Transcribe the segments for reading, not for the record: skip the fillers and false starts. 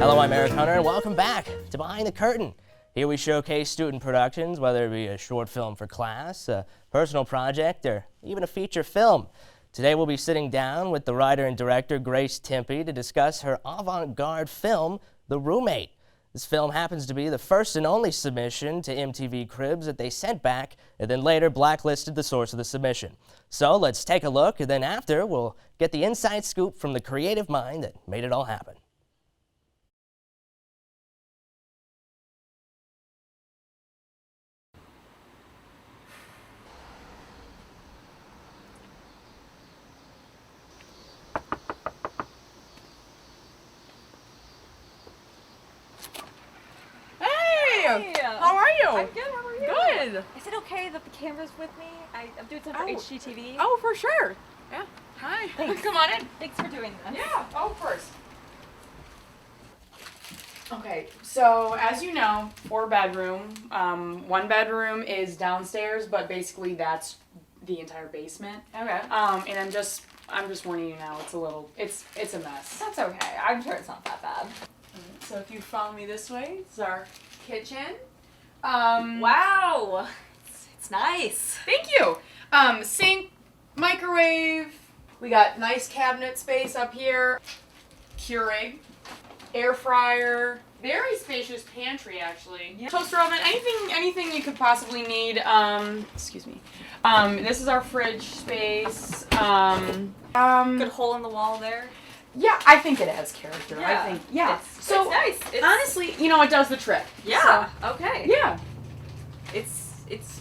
Hello, I'm Erik and welcome back to Behind the Curtain. Here we showcase student productions, whether it be a short film for class, a personal project, or even a feature film. Today we'll be sitting down with the writer and director Grace Timpe to discuss her avant-garde film, The Roommate. This film happens to be the first and only submission to MTV Cribs that they sent back and then later blacklisted the source of the submission. So let's take a look, and then after we'll get the inside scoop from the creative mind that made it all happen. Hey, how are you? I'm good, how are you? Good. Is it okay that the camera's with me? I'm doing something for HGTV. Oh, for sure. Yeah. Hi. Thanks. Come on in. Thanks for doing this. Yeah. Oh, of course. Okay, so as you know, 4-bedroom. One bedroom is downstairs, but basically that's the entire basement. Okay. And I'm just warning you now. It's a mess. That's okay. I'm sure it's not that bad. So if you follow me this way, it's our kitchen. Wow. It's nice. Thank you. Sink, microwave. We got nice cabinet space up here. Keurig, air fryer, very spacious pantry actually. Yeah. Toaster oven, anything you could possibly need. Excuse me. This is our fridge space. Good hole in the wall there. Yeah, I think it has character. Yeah. I think, yeah. It's nice. Honestly, it does the trick. Yeah. So, Okay. yeah. It's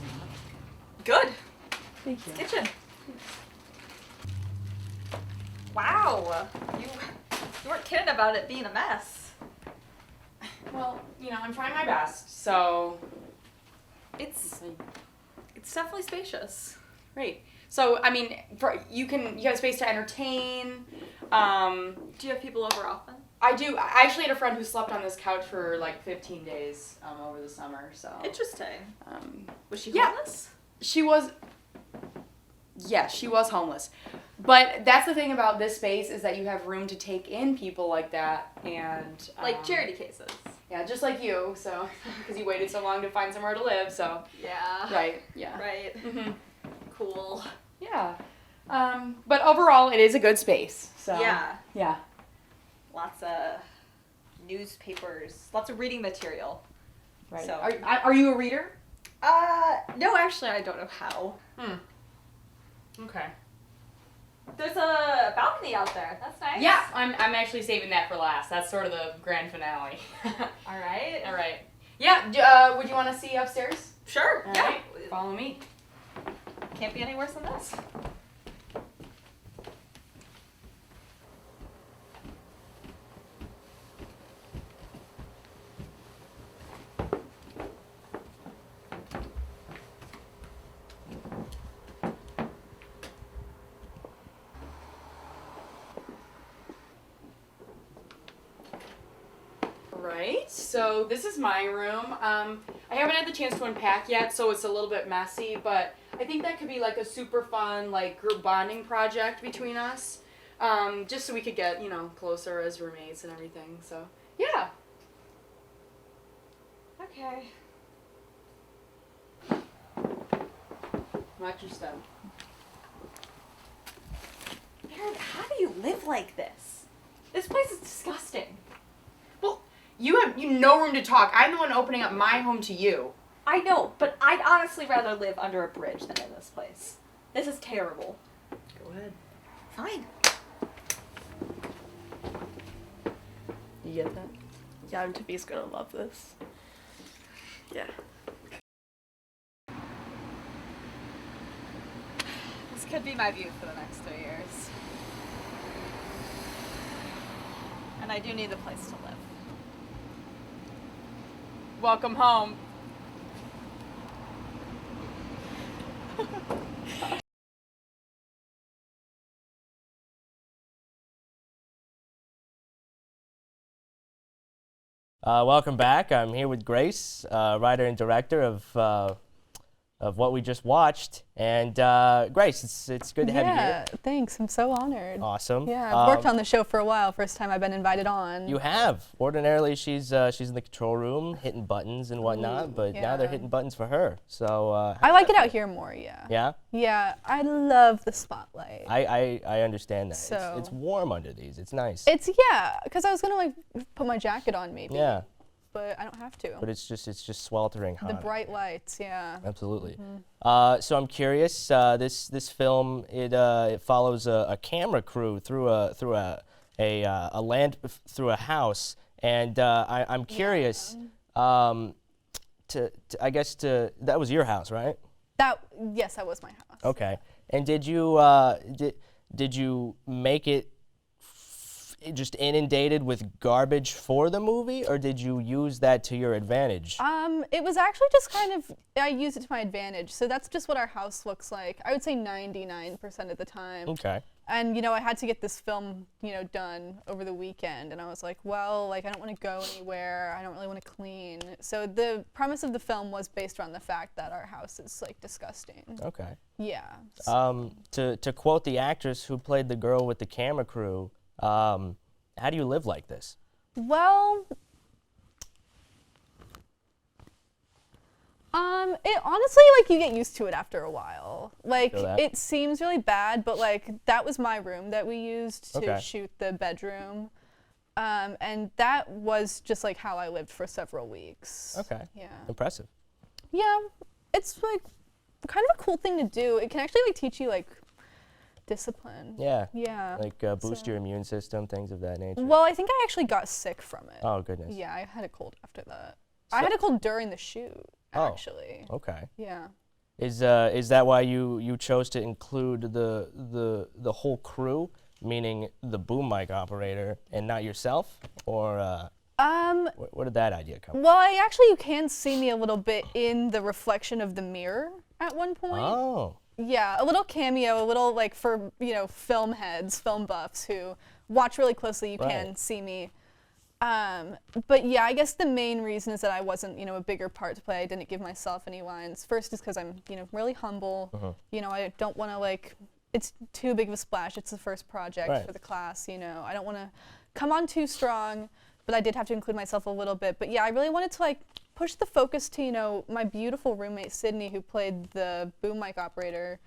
good. Thank you. Kitchen. Wow. You weren't kidding about it being a mess. Well, I'm trying my best, so. It's definitely spacious. Great. So, you have space to entertain. Do you have people over often? I do. I actually had a friend who slept on this couch for like 15 days over the summer. So. Interesting. Was she Yeah. homeless? She was. Yes, she was homeless. But that's the thing about this space is that you have room to take in people like that and. Like charity cases. Yeah, just like you. So, because you waited so long to find somewhere to live. So. Yeah. Right. Yeah. Right. Mhm. Cool. Yeah. But overall, it is a good space. So. Yeah. Yeah. Lots of newspapers, lots of reading material. Right. So- Are you a reader? No, actually, I don't know how. Okay. There's a balcony out there. That's nice. Yeah, I'm actually saving that for last. That's sort of the grand finale. All right. All right. Yeah. Would you want to see upstairs? Sure. All yeah. right. Follow me. Can't be any worse than this. Right. So this is my room. I haven't had the chance to unpack yet, so it's a little bit messy, but I think that could be like a super fun group bonding project between us. Just so we could get, closer as roommates and everything. So, yeah. Okay. Watch your step. Erin, how do you live like this? This place is disgusting. Well, you have no room to talk. I'm the one opening up my home to you. I know, but I'd honestly rather live under a bridge than in this place. This is terrible. Go ahead. Fine. You get that? Yeah, MTV's gonna love this. Yeah. This could be my view for the next 3 years. And I do need a place to live. Welcome home. Welcome back. I'm here with Grace, writer and director of of what we just watched. And Grace, it's good to have you here. Yeah, thanks. I'm so honored. Awesome. Yeah, I've worked on the show for a while. First time I've been invited on. You have. Ordinarily, she's in the control room hitting buttons and whatnot, but now they're yeah. hitting buttons for her. So I like it out here more, yeah. yeah, Yeah, I love the spotlight. I understand that. So- It's warm under these. It's nice. It's, yeah, because I was going to like put my jacket on maybe. Yeah, But I don't have to. but it's just sweltering hot. The bright lights, yeah. Absolutely. Mm-hmm. So I'm curious. This film it follows a camera crew through a house, and I'm curious. That was your house, right? Yes, that was my house. Okay. And did you make it just inundated with garbage for the movie, or did you use that to your advantage? It was actually just kind of, I used it to my advantage. So that's just what our house looks like. I would say 99% of the time. Okay. And, I had to get this film, done over the weekend. And I was like, well, like, I don't want to go anywhere. I don't really want to clean. So the premise of the film was based around the fact that our house is, like, disgusting. Okay. Yeah. To quote the actress who played the girl with the camera crew, how do you live like this? Well, it honestly, like, you get used to it after a while. Like, Feel that? it seems really bad, but, like, that was my room that we used to Okay. shoot the bedroom. And that was just, like, how I lived for several weeks. Okay. Yeah. Impressive. Yeah, it's, like, kind of a cool thing to do. It can actually, like, teach you, like, discipline. Yeah. Yeah. Like boost So- your immune system, things of that nature. Well, I think I actually got sick from it. Oh, goodness. Yeah, I had a cold after that. I So- had a cold during the shoot, Oh. actually. Okay. Yeah. Is that why you chose to include the whole crew, meaning the boom mic operator, and not yourself, or where did that idea come from? Well, you can see me a little bit in the reflection of the mirror at one point. Oh. Yeah, a little cameo, a little, like, for, film heads, film buffs who watch really closely, you can Right. see me. But yeah, I guess the main reason is that I wasn't, a bigger part to play. I didn't give myself any lines. First is because I'm, really humble. I don't want to, like, it's too big of a splash. It's the first project Right. for the class, I don't want to come on too strong, but I did have to include myself a little bit. But yeah, I really wanted to, like, push the focus to, my beautiful roommate, Sydney, who played the boom mic operator.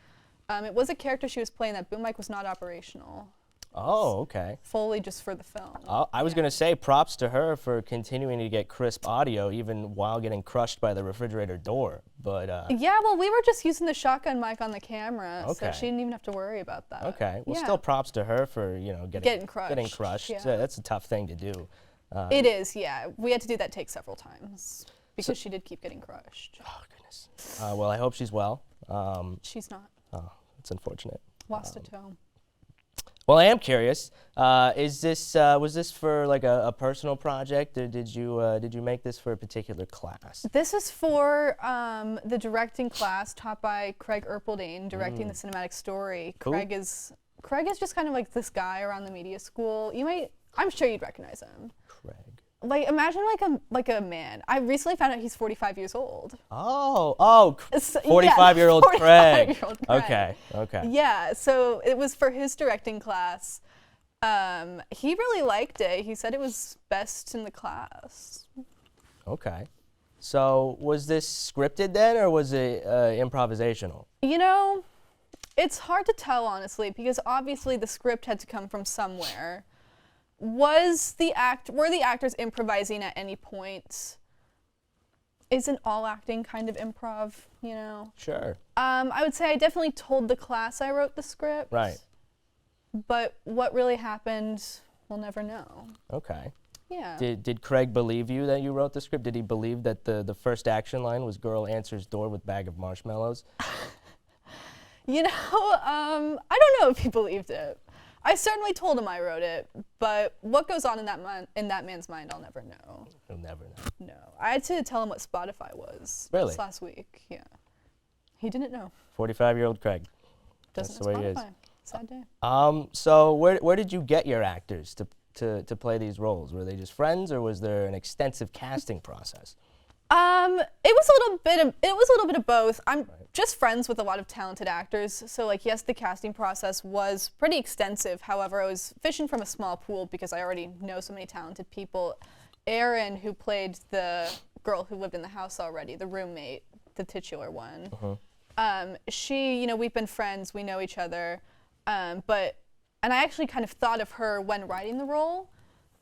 It was a character she was playing. That boom mic was not operational. Oh, okay. Fully just for the film. I was going to say props to her for continuing to get crisp audio even while getting crushed by the refrigerator door. But Yeah, well, we were just using the shotgun mic on the camera, so Okay. she didn't even have to worry about that. okay, well, Yeah. still props to her for Getting crushed, Getting crushed. yeah. So that's a tough thing to do. It is, yeah. We had to do that take several times because she did keep getting crushed. Oh goodness. Well, I hope she's well. She's not. Oh, it's unfortunate. Lost a toe. Well, I am curious. Was this for like a personal project, or did you make this for a particular class? This is for the directing class taught by Craig Erpelding, directing the cinematic story. Cool. Craig is just kind of like this guy around the media school. I'm sure you'd recognize him. Craig. Like, imagine like a man. I recently found out he's 45 years old. Oh, It's- 45-year-old Craig. 45-year-old Craig. Okay. Yeah, so it was for his directing class. He really liked it. He said it was best in the class. Okay. So was this scripted then, or was it improvisational? It's hard to tell, honestly, because obviously the script had to come from somewhere. Were the actors improvising at any point? Isn't all acting kind of improv, Sure. I would say I definitely told the class I wrote the script. Right. But what really happened, we'll never know. Okay. Yeah. Did Craig believe you that you wrote the script? Did he believe that the first action line was "Girl answers door with bag of marshmallows"? I don't know if he believed it. I certainly told him I wrote it, but what goes on in that man's mind, I'll never know. You'll never know. No, I had to tell him what Spotify was. Really? Just last week. Yeah. He didn't know. 45-year-old Craig. Doesn't That's the know way it is. Spotify. Sad day. So where did you get your actors to play these roles? Were they just friends, or was there an extensive casting process? It was a little bit of both. I'm just friends with a lot of talented actors, so like yes, the casting process was pretty extensive. However, I was fishing from a small pool because I already know so many talented people. Erin, who played the girl who lived in the house already, the roommate, the titular one. She, you know, we've been friends, we know each other, and I actually kind of thought of her when writing the role.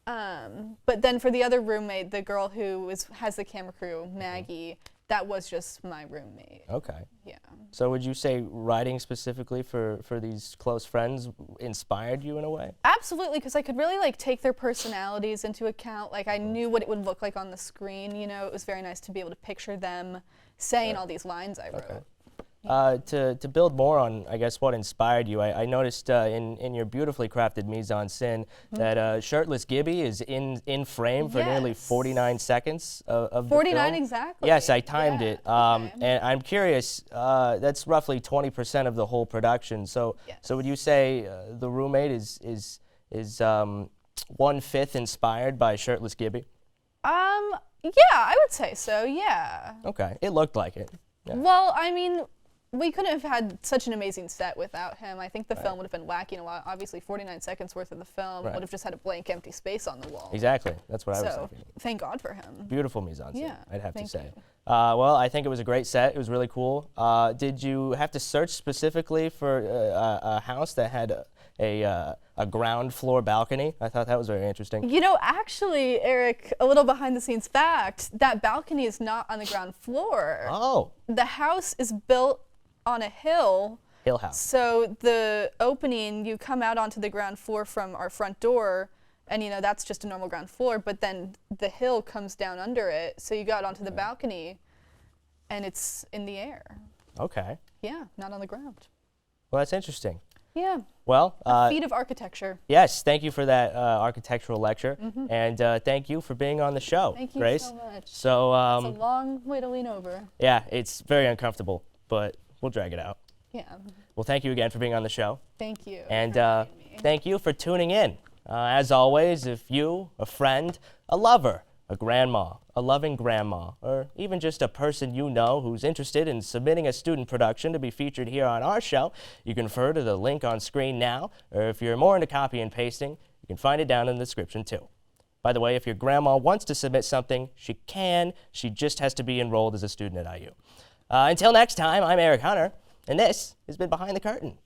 But then for the other roommate, the girl who has the camera crew, Maggie, that was just my roommate. Okay. Yeah. So would you say writing specifically for these close friends inspired you in a way? Absolutely, because I could really like take their personalities into account. Like I knew what it would look like on the screen. You know, it was very nice to be able to picture them saying all these lines I wrote. To build more on, I guess, what inspired you, I noticed in your beautifully crafted mise en scène that shirtless Gibby is in frame for nearly 49 seconds of the 49 film. exactly. Yes, I timed it. Okay. And I'm curious, that's roughly 20% of the whole production. So would you say the roommate is 1/5 inspired by shirtless Gibby? Yeah, I would say so. Yeah. Okay, it looked like it. Yeah. Well, I mean, we couldn't have had such an amazing set without him. I think the film would have been lacking a lot. Obviously, 49 seconds worth of the film would have just had a blank, empty space on the wall. Exactly. That's what I was So, thinking. thank God for him. Beautiful mise en scène, Yeah, I'd have to thank say. you. Well, I think it was a great set. It was really cool. Did you have to search specifically for a house that had a ground floor balcony? I thought that was very interesting. You know, actually, Erik, a little behind the scenes fact, that balcony is not on the ground floor. Oh, The house is built on a hill. Hill House. So the opening, you come out onto the ground floor from our front door, and you know, that's just a normal ground floor, but then the hill comes down under it, so you got onto the balcony, and it's in the air. Okay. Yeah, not on the ground. Well, that's interesting. Yeah, Well, feat of architecture. yes, thank you for that architectural lecture, and thank you for being on the show, Thank you Grace. so much. So, It's a long way to lean over. yeah, it's very uncomfortable, but we'll drag it out. Yeah, Well, thank you again for being on the show. thank you. And for having me. thank you for tuning in. As always, if you, a friend, a lover, a grandma, a loving grandma, or even just a person you know who's interested in submitting a student production to be featured here on our show, you can refer to the link on screen now, or if you're more into copy and pasting, you can find it down in the description too. By the way, if your grandma wants to submit something, she can. She just has to be enrolled as a student at IU. Until next time, I'm Erik Hunter, and this has been Behind the Curtain.